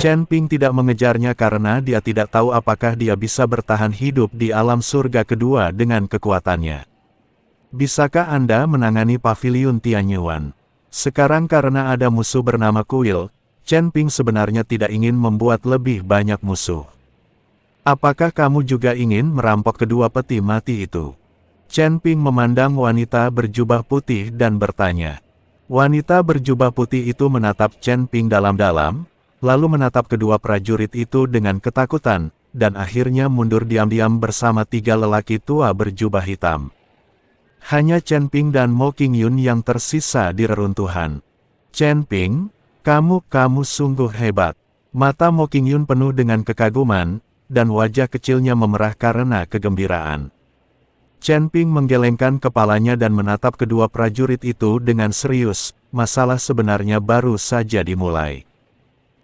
Chen Ping tidak mengejarnya karena dia tidak tahu apakah dia bisa bertahan hidup di alam surga kedua dengan kekuatannya. Bisakah Anda menangani paviliun Tianyuan? Sekarang karena ada musuh bernama Kuil, Chen Ping sebenarnya tidak ingin membuat lebih banyak musuh. Apakah kamu juga ingin merampok kedua peti mati itu? Chen Ping memandang wanita berjubah putih dan bertanya. Wanita berjubah putih itu menatap Chen Ping dalam-dalam, lalu menatap kedua prajurit itu dengan ketakutan, dan akhirnya mundur diam-diam bersama tiga lelaki tua berjubah hitam. Hanya Chen Ping dan Mo Qingyun yang tersisa di reruntuhan. Chen Ping, kamu sungguh hebat. Mata Mo Qingyun penuh dengan kekaguman, dan wajah kecilnya memerah karena kegembiraan. Chen Ping menggelengkan kepalanya dan menatap kedua prajurit itu dengan serius, masalah sebenarnya baru saja dimulai.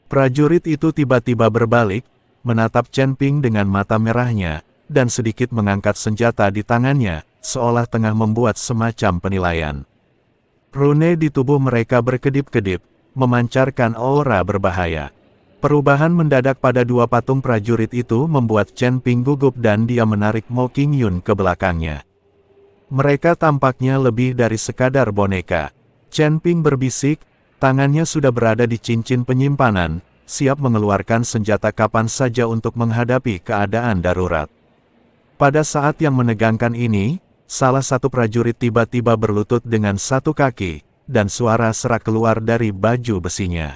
Prajurit itu tiba-tiba berbalik, menatap Chen Ping dengan mata merahnya, dan sedikit mengangkat senjata di tangannya, seolah tengah membuat semacam penilaian. Rune di tubuh mereka berkedip-kedip, memancarkan aura berbahaya. Perubahan mendadak pada dua patung prajurit itu membuat Chen Ping gugup dan dia menarik Mo Qingyun ke belakangnya. Mereka tampaknya lebih dari sekadar boneka. Chen Ping berbisik, tangannya sudah berada di cincin penyimpanan, siap mengeluarkan senjata kapan saja untuk menghadapi keadaan darurat. Pada saat yang menegangkan ini, salah satu prajurit tiba-tiba berlutut dengan satu kaki, dan suara serak keluar dari baju besinya.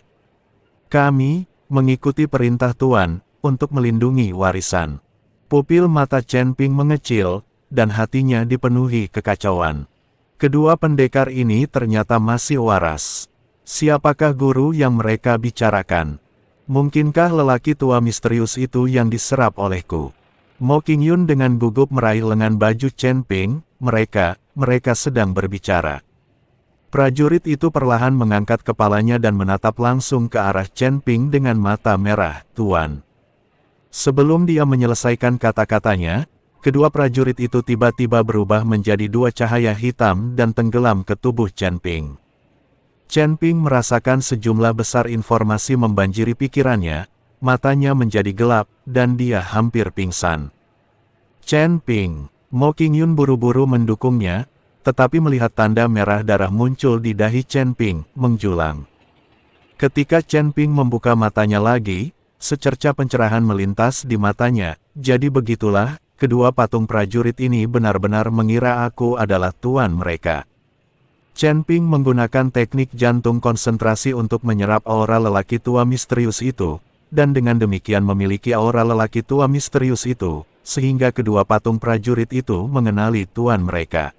Kami mengikuti perintah Tuan untuk melindungi warisan. Pupil mata Chen Ping mengecil, dan hatinya dipenuhi kekacauan. Kedua pendekar ini ternyata masih waras. Siapakah guru yang mereka bicarakan? Mungkinkah lelaki tua misterius itu yang diserap olehku? Mo Qingyun dengan gugup meraih lengan baju Chen Ping, mereka sedang berbicara. Prajurit itu perlahan mengangkat kepalanya dan menatap langsung ke arah Chen Ping dengan mata merah, Tuan. Sebelum dia menyelesaikan kata-katanya, kedua prajurit itu tiba-tiba berubah menjadi dua cahaya hitam dan tenggelam ke tubuh Chen Ping. Chen Ping merasakan sejumlah besar informasi membanjiri pikirannya, matanya menjadi gelap, dan dia hampir pingsan. Chen Ping, Mo Qingyun buru-buru mendukungnya, tetapi melihat tanda merah darah muncul di dahi Chen Ping, menjulang. Ketika Chen Ping membuka matanya lagi, secerca pencerahan melintas di matanya, jadi begitulah, kedua patung prajurit ini benar-benar mengira aku adalah tuan mereka. Chen Ping menggunakan teknik jantung konsentrasi untuk menyerap aura lelaki tua misterius itu, dan dengan demikian memiliki aura lelaki tua misterius itu, sehingga kedua patung prajurit itu mengenali tuan mereka.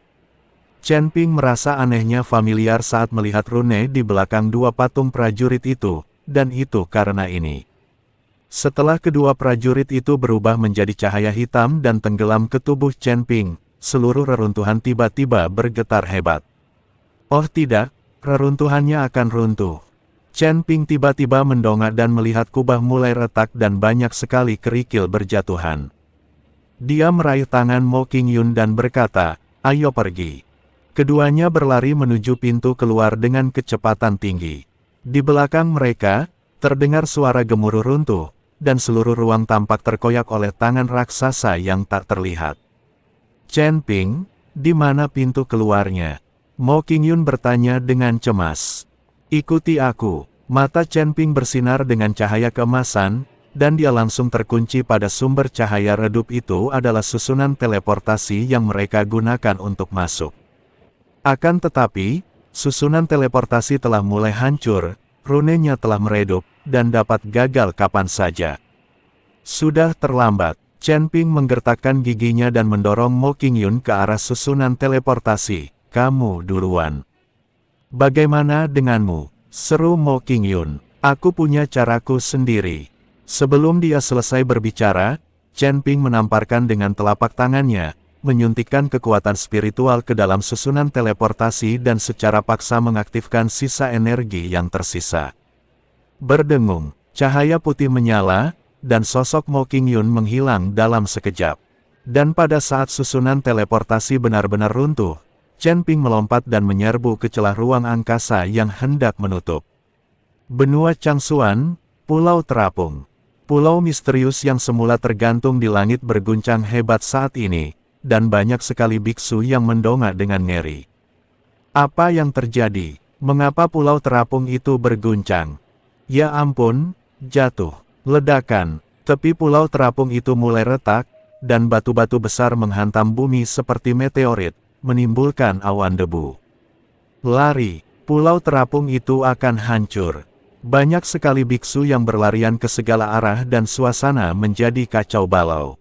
Chen Ping merasa anehnya familiar saat melihat rune di belakang dua patung prajurit itu, dan itu karena ini. Setelah kedua prajurit itu berubah menjadi cahaya hitam dan tenggelam ke tubuh Chen Ping, seluruh reruntuhan tiba-tiba bergetar hebat. Oh tidak, reruntuhannya akan runtuh. Chen Ping tiba-tiba mendongak dan melihat kubah mulai retak dan banyak sekali kerikil berjatuhan. Dia meraih tangan Mo Qingyun dan berkata, ayo pergi. Keduanya berlari menuju pintu keluar dengan kecepatan tinggi. Di belakang mereka, terdengar suara gemuruh runtuh, dan seluruh ruang tampak terkoyak oleh tangan raksasa yang tak terlihat. Chen Ping, di mana pintu keluarnya? Mo Qingyun bertanya dengan cemas. Ikuti aku. Mata Chen Ping bersinar dengan cahaya keemasan, dan dia langsung terkunci pada sumber cahaya redup itu adalah susunan teleportasi yang mereka gunakan untuk masuk. Akan tetapi, susunan teleportasi telah mulai hancur, runenya telah meredup, dan dapat gagal kapan saja. Sudah terlambat. Chen Ping menggertakkan giginya dan mendorong Mo Qingyun ke arah susunan teleportasi. Kamu duluan. Bagaimana denganmu? Seru Mo Qingyun. Aku punya caraku sendiri. Sebelum dia selesai berbicara, Chen Ping menamparkan dengan telapak tangannya, menyuntikkan kekuatan spiritual ke dalam susunan teleportasi dan secara paksa mengaktifkan sisa energi yang tersisa. Berdengung, cahaya putih menyala, dan sosok Mo Qingyun menghilang dalam sekejap. Dan pada saat susunan teleportasi benar-benar runtuh, Chen Ping melompat dan menyerbu ke celah ruang angkasa yang hendak menutup. Benua Changsuan, Pulau Terapung. Pulau misterius yang semula tergantung di langit berguncang hebat saat ini, dan banyak sekali biksu yang mendongak dengan ngeri. Apa yang terjadi? Mengapa Pulau Terapung itu berguncang? Ya ampun, jatuh, ledakan, tepi Pulau Terapung itu mulai retak, dan batu-batu besar menghantam bumi seperti meteorit, menimbulkan awan debu. Lari, Pulau Terapung itu akan hancur. Banyak sekali biksu yang berlarian ke segala arah dan suasana menjadi kacau balau.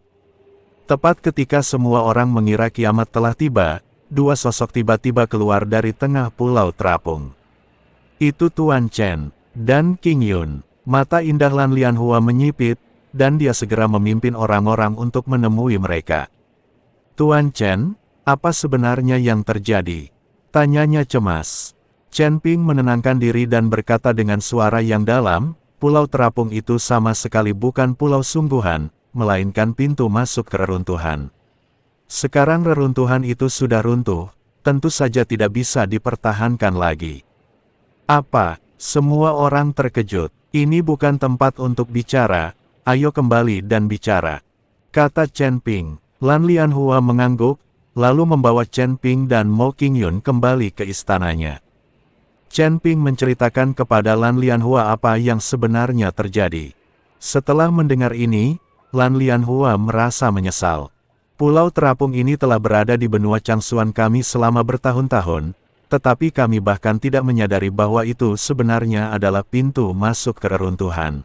Tepat ketika semua orang mengira kiamat telah tiba, dua sosok tiba-tiba keluar dari tengah Pulau Terapung. Itu Tuan Chen dan King Yun. Mata indah Lan Lianhua menyipit, dan dia segera memimpin orang-orang untuk menemui mereka. Tuan Chen, apa sebenarnya yang terjadi? Tanyanya cemas. Chen Ping menenangkan diri dan berkata dengan suara yang dalam, Pulau Terapung itu sama sekali bukan pulau sungguhan, melainkan pintu masuk ke reruntuhan. Sekarang reruntuhan itu sudah runtuh, tentu saja tidak bisa dipertahankan lagi. Apa? Semua orang terkejut. Ini bukan tempat untuk bicara, ayo kembali dan bicara, kata Chen Ping. Lan Lianhua mengangguk, lalu membawa Chen Ping dan Mo Qingyun kembali ke istananya. Chen Ping menceritakan kepada Lan Lianhua apa yang sebenarnya terjadi. Setelah mendengar ini, Lan Lianhua merasa menyesal. Pulau Terapung ini telah berada di benua Changsuan kami selama bertahun-tahun, tetapi kami bahkan tidak menyadari bahwa itu sebenarnya adalah pintu masuk ke reruntuhan,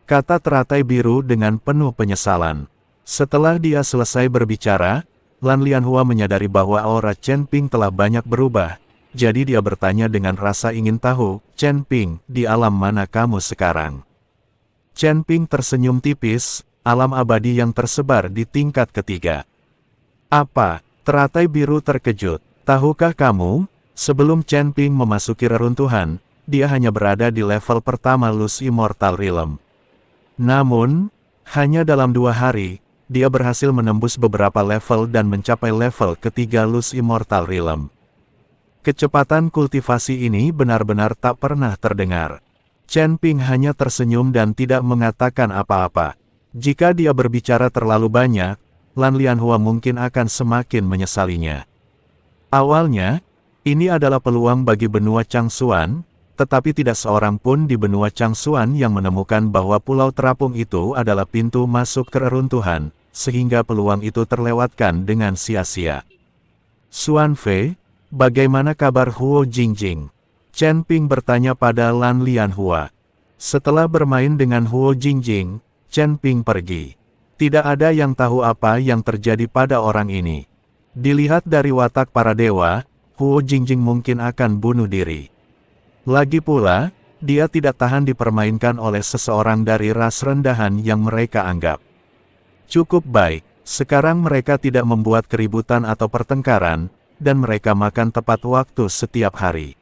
kata teratai biru dengan penuh penyesalan. Setelah dia selesai berbicara, Lan Lianhua menyadari bahwa aura Chen Ping telah banyak berubah. Jadi dia bertanya dengan rasa ingin tahu, Chen Ping, di alam mana kamu sekarang? Chen Ping tersenyum tipis, alam abadi yang tersebar di tingkat ketiga. Apa? Teratai biru terkejut. Tahukah kamu, sebelum Chen Ping memasuki reruntuhan, dia hanya berada di level pertama Luz Immortal Realm. Namun, hanya dalam 2 hari, dia berhasil menembus beberapa level dan mencapai level ketiga Luz Immortal Realm. Kecepatan kultivasi ini benar-benar tak pernah terdengar. Chen Ping hanya tersenyum dan tidak mengatakan apa-apa. Jika dia berbicara terlalu banyak, Lan Lianhua mungkin akan semakin menyesalinya. Awalnya, ini adalah peluang bagi benua Changsuan, tetapi tidak seorang pun di benua Changsuan yang menemukan bahwa Pulau Terapung itu adalah pintu masuk ke reruntuhan, sehingga peluang itu terlewatkan dengan sia-sia. Xuan Fei, bagaimana kabar Huo Jingjing? Chen Ping bertanya pada Lan Lianhua. Setelah bermain dengan Huo Jingjing, Chen Ping pergi. Tidak ada yang tahu apa yang terjadi pada orang ini. Dilihat dari watak para dewa, Huo Jingjing mungkin akan bunuh diri. Lagi pula, dia tidak tahan dipermainkan oleh seseorang dari ras rendahan yang mereka anggap. Cukup baik, sekarang mereka tidak membuat keributan atau pertengkaran, dan mereka makan tepat waktu setiap hari.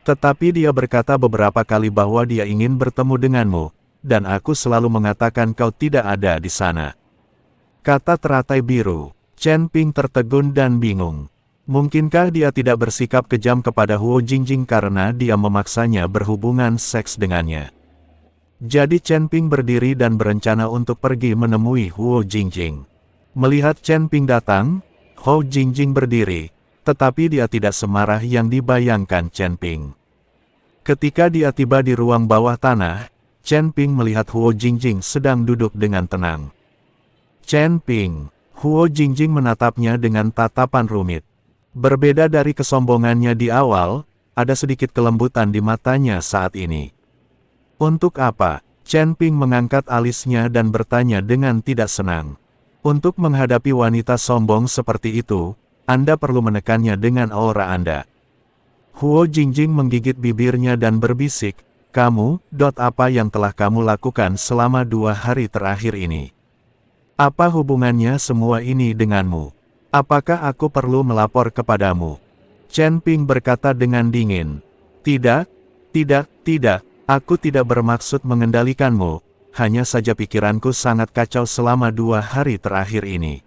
Tetapi dia berkata beberapa kali bahwa dia ingin bertemu denganmu, dan aku selalu mengatakan kau tidak ada di sana, kata teratai biru. Chen Ping tertegun dan bingung. Mungkinkah dia tidak bersikap kejam kepada Huo Jingjing karena dia memaksanya berhubungan seks dengannya? Jadi Chen Ping berdiri dan berencana untuk pergi menemui Huo Jingjing. Melihat Chen Ping datang, Huo Jingjing berdiri, tetapi dia tidak semarah yang dibayangkan Chen Ping. Ketika dia tiba di ruang bawah tanah, Chen Ping melihat Huo Jingjing sedang duduk dengan tenang. Chen Ping, Huo Jingjing menatapnya dengan tatapan rumit. Berbeda dari kesombongannya di awal, ada sedikit kelembutan di matanya saat ini. Untuk apa? Chen Ping mengangkat alisnya dan bertanya dengan tidak senang. Untuk menghadapi wanita sombong seperti itu, Anda perlu menekannya dengan aura Anda. Huo Jingjing menggigit bibirnya dan berbisik, kamu, apa yang telah kamu lakukan selama 2 hari terakhir ini? Apa hubungannya semua ini denganmu? Apakah aku perlu melapor kepadamu? Chen Ping berkata dengan dingin. Tidak, aku tidak bermaksud mengendalikanmu, hanya saja pikiranku sangat kacau selama 2 hari terakhir ini.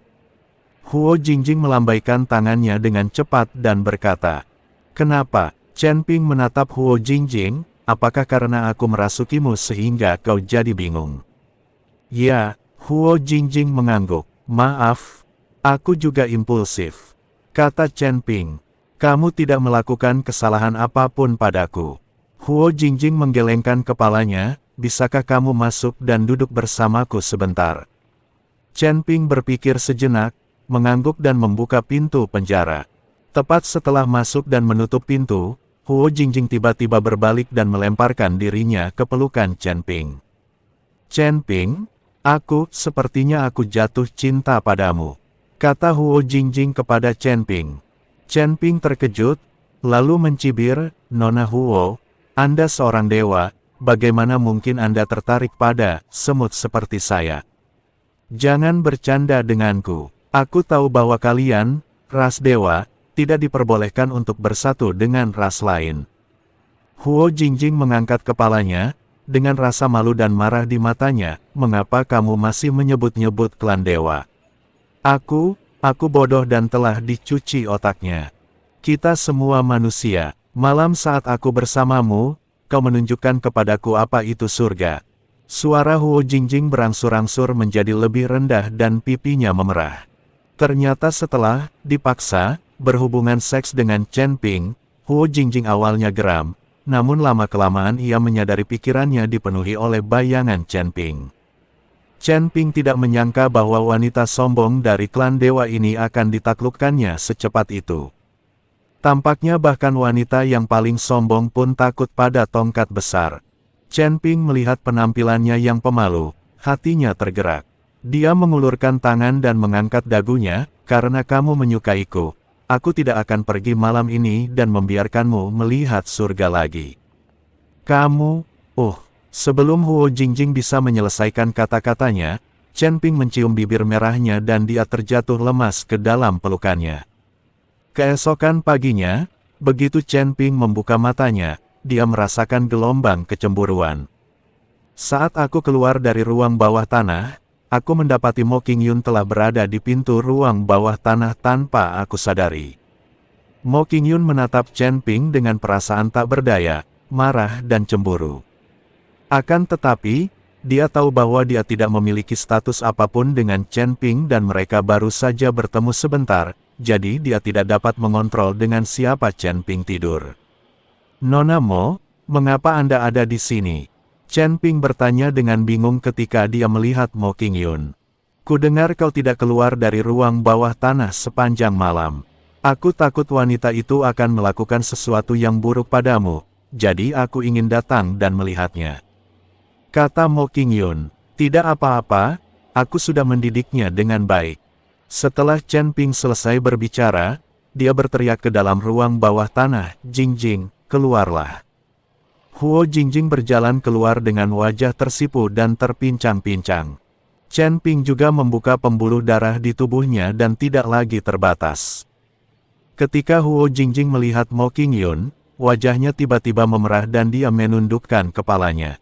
Huo Jingjing melambaikan tangannya dengan cepat dan berkata, kenapa? Chen Ping menatap Huo Jingjing, apakah karena aku merasukimu sehingga kau jadi bingung? Ya, Huo Jingjing mengangguk. Maaf, aku juga impulsif. Kata Chen Ping. Kamu tidak melakukan kesalahan apapun padaku. Huo Jingjing menggelengkan kepalanya, bisakah kamu masuk dan duduk bersamaku sebentar? Chen Ping berpikir sejenak, mengangguk dan membuka pintu penjara. Tepat setelah masuk dan menutup pintu, Huo Jingjing tiba-tiba berbalik dan melemparkan dirinya ke pelukan Chen Ping. Chen Ping, sepertinya aku jatuh cinta padamu, kata Huo Jingjing kepada Chen Ping. Chen Ping terkejut, lalu mencibir, Nona Huo, Anda seorang dewa, bagaimana mungkin Anda tertarik pada semut seperti saya? Jangan bercanda denganku. Aku tahu bahwa kalian, ras dewa, tidak diperbolehkan untuk bersatu dengan ras lain. Huo Jingjing mengangkat kepalanya, dengan rasa malu dan marah di matanya, mengapa kamu masih menyebut-nyebut klan dewa? Aku bodoh dan telah dicuci otaknya. Kita semua manusia. Malam saat aku bersamamu, kau menunjukkan kepadaku apa itu surga. Suara Huo Jingjing berangsur-angsur menjadi lebih rendah dan pipinya memerah. Ternyata setelah dipaksa berhubungan seks dengan Chen Ping, Huo Jingjing awalnya geram, namun lama-kelamaan ia menyadari pikirannya dipenuhi oleh bayangan Chen Ping. Chen Ping tidak menyangka bahwa wanita sombong dari klan dewa ini akan ditaklukkannya secepat itu. Tampaknya bahkan wanita yang paling sombong pun takut pada tongkat besar. Chen Ping melihat penampilannya yang pemalu, hatinya tergerak. Dia mengulurkan tangan dan mengangkat dagunya, karena kamu menyukaiku, aku tidak akan pergi malam ini dan membiarkanmu melihat surga lagi. Kamu, Sebelum Huo Jingjing bisa menyelesaikan kata-katanya, Chen Ping mencium bibir merahnya dan dia terjatuh lemas ke dalam pelukannya. Keesokan paginya, begitu Chen Ping membuka matanya, dia merasakan gelombang kecemburuan. Saat aku keluar dari ruang bawah tanah, aku mendapati Mo Qingyun telah berada di pintu ruang bawah tanah tanpa aku sadari. Mo Qingyun menatap Chen Ping dengan perasaan tak berdaya, marah dan cemburu. Akan tetapi, dia tahu bahwa dia tidak memiliki status apapun dengan Chen Ping dan mereka baru saja bertemu sebentar, jadi dia tidak dapat mengontrol dengan siapa Chen Ping tidur. Nona Mo, mengapa Anda ada di sini? Chen Ping bertanya dengan bingung ketika dia melihat Mo Qingyun. Kudengar kau tidak keluar dari ruang bawah tanah sepanjang malam. Aku takut wanita itu akan melakukan sesuatu yang buruk padamu, jadi aku ingin datang dan melihatnya. Kata Mo Qingyun, tidak apa-apa, aku sudah mendidiknya dengan baik. Setelah Chen Ping selesai berbicara, dia berteriak ke dalam ruang bawah tanah, Jingjing, keluarlah. Huo Jingjing berjalan keluar dengan wajah tersipu dan terpincang-pincang. Chen Ping juga membuka pembuluh darah di tubuhnya dan tidak lagi terbatas. Ketika Huo Jingjing melihat Mo Qingyun, wajahnya tiba-tiba memerah dan dia menundukkan kepalanya.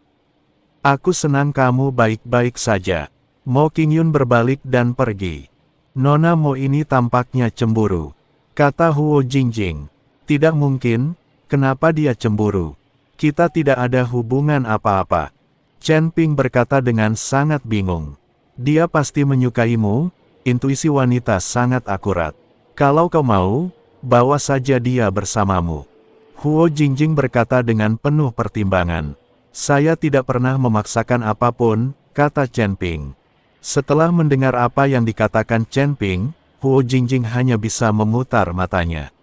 Aku senang kamu baik-baik saja. Mo Qingyun berbalik dan pergi. Nona Mo ini tampaknya cemburu, kata Huo Jingjing. Tidak mungkin, kenapa dia cemburu? Kita tidak ada hubungan apa-apa. Chen Ping berkata dengan sangat bingung. Dia pasti menyukaimu, intuisi wanita sangat akurat. Kalau kau mau, bawa saja dia bersamamu. Huo Jingjing berkata dengan penuh pertimbangan. Saya tidak pernah memaksakan apapun, kata Chen Ping. Setelah mendengar apa yang dikatakan Chen Ping, Huo Jingjing hanya bisa memutar matanya.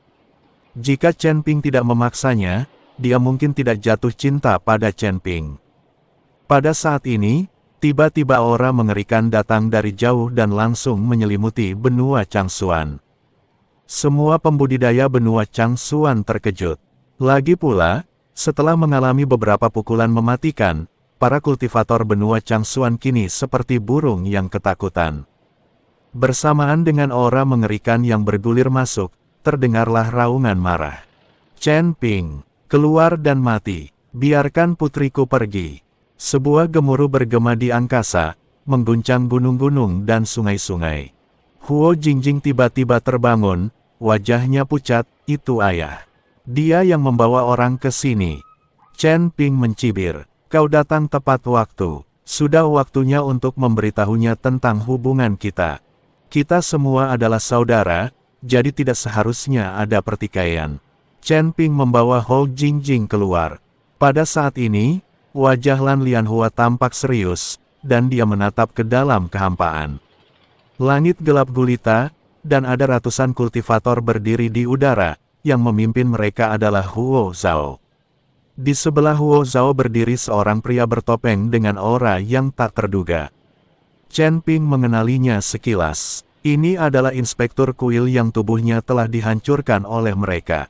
Jika Chen Ping tidak memaksanya, dia mungkin tidak jatuh cinta pada Chen Ping. Pada saat ini, tiba-tiba aura mengerikan datang dari jauh dan langsung menyelimuti benua Changsuan. Semua pembudidaya benua Changsuan terkejut. Lagi pula, setelah mengalami beberapa pukulan mematikan, para kultivator benua Changsuan kini seperti burung yang ketakutan. Bersamaan dengan aura mengerikan yang bergulir masuk, terdengarlah raungan marah. Chen Ping, keluar dan mati, biarkan putriku pergi. Sebuah gemuruh bergema di angkasa, mengguncang gunung-gunung dan sungai-sungai. Huo Jingjing tiba-tiba terbangun, wajahnya pucat, itu ayah. Dia yang membawa orang ke sini. Chen Ping mencibir. Kau datang tepat waktu. Sudah waktunya untuk memberitahunya tentang hubungan kita. Kita semua adalah saudara, jadi tidak seharusnya ada pertikaian. Chen Ping membawa Hou Jingjing keluar. Pada saat ini, wajah Lan Lianhua tampak serius, dan dia menatap ke dalam kehampaan. Langit gelap gulita, dan ada ratusan kultivator berdiri di udara, yang memimpin mereka adalah Huo Zhao. Di sebelah Huo Zhao berdiri seorang pria bertopeng dengan aura yang tak terduga. Chen Ping mengenalinya sekilas. Ini adalah inspektur kuil yang tubuhnya telah dihancurkan oleh mereka.